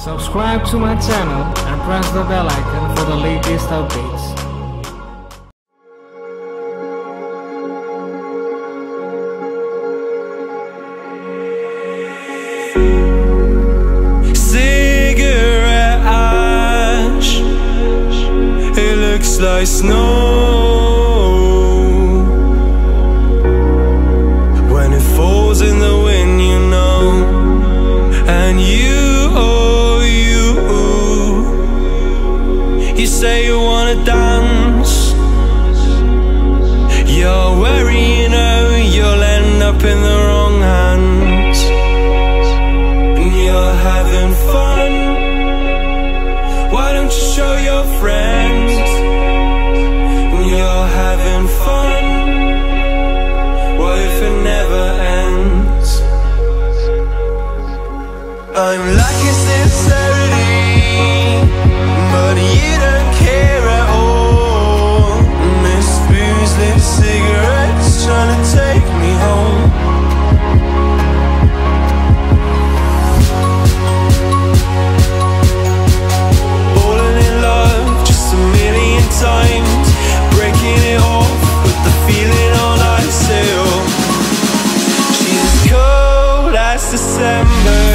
Subscribe to my channel and press the bell icon for the latest updates. Cigarette ash, it looks like snow when it falls in the wind, you know. And you say you wanna dance. You're wary, you know, you'll end up in the wrong hands. And you're having fun. Why don't you show your friends? And you're having fun. What if it never ends? I'm lacking sincerity, but you don't care at all. Miss booze, lit cigarettes, trying to take me home. Falling in love just a million times, breaking it off with the feeling on ice hill. She's as cold as December.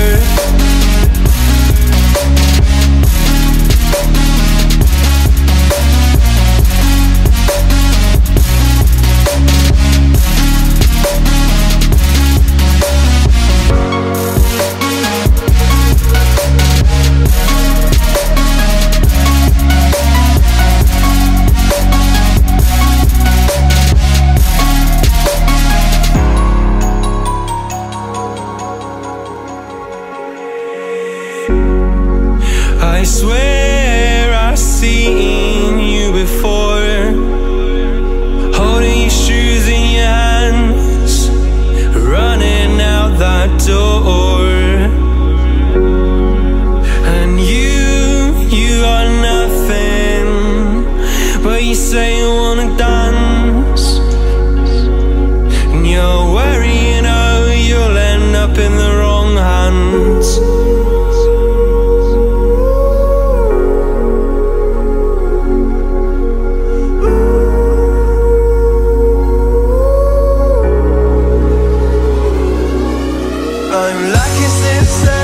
I swear I've seen you before, holding your shoes in your hands, running out that door. And you are nothing, but you say you wanna dance. And you're wary, you know, you'll end up in the wrong hands. I'm lacking sincerity,